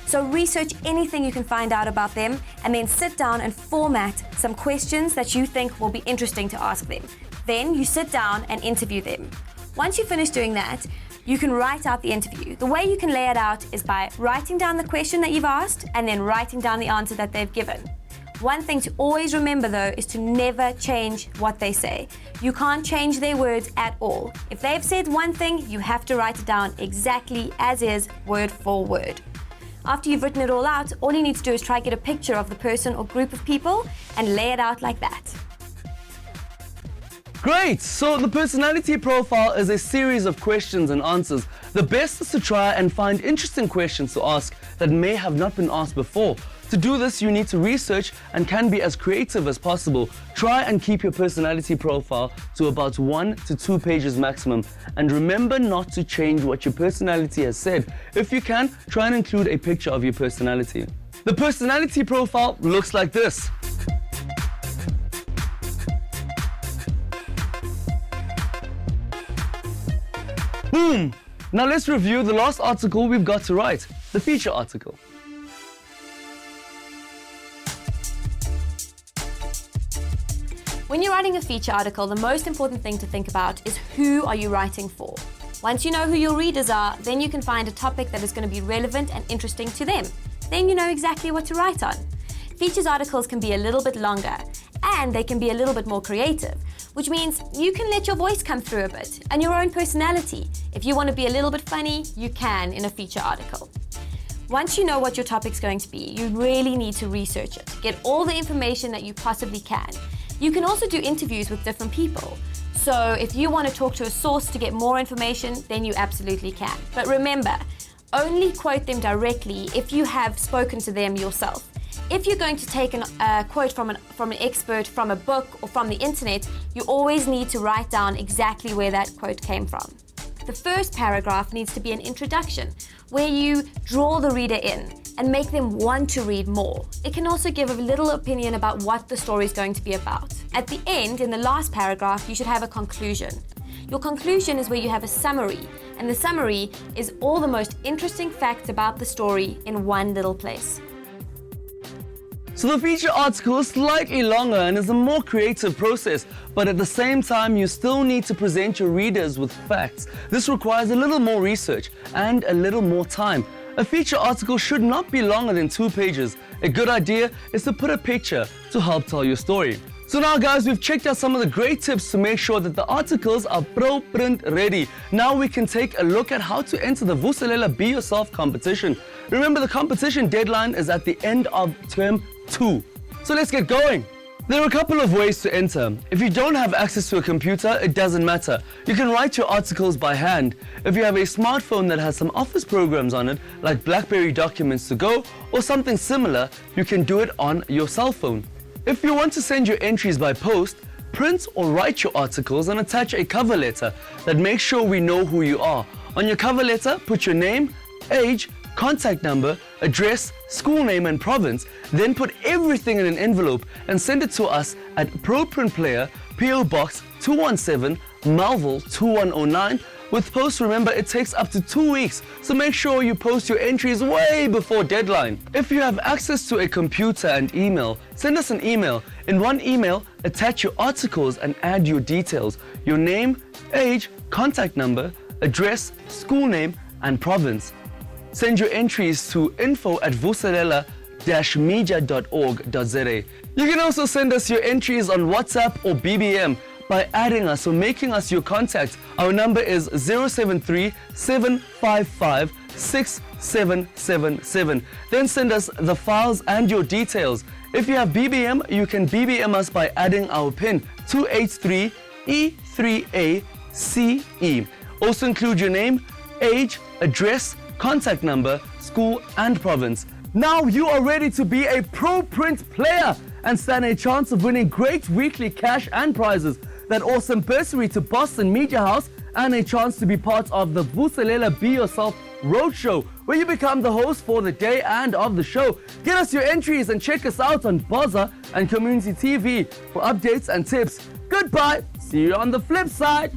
So research anything you can find out about them and then sit down and format some questions that you think will be interesting to ask them. Then you sit down and interview them. Once you finish doing that, you can write out the interview. The way you can lay it out is by writing down the question that you've asked and then writing down the answer that they've given. One thing to always remember though is to never change what they say. You can't change their words at all. If they've said one thing, you have to write it down exactly as is, word for word. After you've written it all out, all you need to do is try to get a picture of the person or group of people and lay it out like that. Great! So the personality profile is a series of questions and answers. The best is to try and find interesting questions to ask that may have not been asked before. To do this, you need to research and can be as creative as possible. Try and keep your personality profile to about 1 to 2 pages maximum. And remember not to change what your personality has said. If you can, try and include a picture of your personality. The personality profile looks like this. Boom! Now let's review the last article we've got to write, the feature article. When you're writing a feature article, the most important thing to think about is who are you writing for. Once you know who your readers are, then you can find a topic that is going to be relevant and interesting to them. Then you know exactly what to write on. Features articles can be a little bit longer and they can be a little bit more creative, which means you can let your voice come through a bit and your own personality. If you want to be a little bit funny, you can in a feature article. Once you know what your topic's going to be, you really need to research it. Get all the information that you possibly can. You can also do interviews with different people. So if you want to talk to a source to get more information, then you absolutely can. But remember, only quote them directly if you have spoken to them yourself. If you're going to take a quote from an expert, from a book or from the internet, you always need to write down exactly where that quote came from. The first paragraph needs to be an introduction, where you draw the reader in and make them want to read more. It can also give a little opinion about what the story is going to be about. At the end, in the last paragraph, you should have a conclusion. Your conclusion is where you have a summary, and the summary is all the most interesting facts about the story in one little place. So the feature article is slightly longer and is a more creative process, but at the same time you still need to present your readers with facts. This requires a little more research and a little more time. A feature article should not be longer than 2 pages. A good idea is to put a picture to help tell your story. So now guys, we've checked out some of the great tips to make sure that the articles are pro-print ready. Now we can take a look at how to enter the Vuselela Be Yourself competition. Remember, the competition deadline is at the end of term 2. So let's get going. There are a couple of ways to enter. If you don't have access to a computer, it doesn't matter. You can write your articles by hand. If you have a smartphone that has some office programs on it, like BlackBerry Documents to Go or something similar, you can do it on your cell phone. If you want to send your entries by post, print or write your articles and attach a cover letter that makes sure we know who you are. On your cover letter, put your name, age, contact number, address, school name and province, then put everything in an envelope and send it to us at ProPrint Player, PO Box 217, Melville 2109. With post, remember, it takes up to 2 weeks, so make sure you post your entries way before deadline. If you have access to a computer and email, send us an email. In one email, attach your articles and add your details, your name, age, contact number, address, school name and province. Send your entries to info@vuselela-media.org.za. You can also send us your entries on WhatsApp or BBM by adding us or making us your contact. Our number is 073-755-6777. Then send us the files and your details. If you have BBM, you can BBM us by adding our PIN 283E3ACE. Also include your name, age, address, contact number, school and province. Now you are ready to be a ProPrint player and stand a chance of winning great weekly cash and prizes, that awesome bursary to Boston Media House, and a chance to be part of the Vuselela Be Yourself Roadshow, where you become the host for the day and of the show. Get us your entries and check us out on Baza and Community TV for updates and tips. Goodbye, see you on the flip side.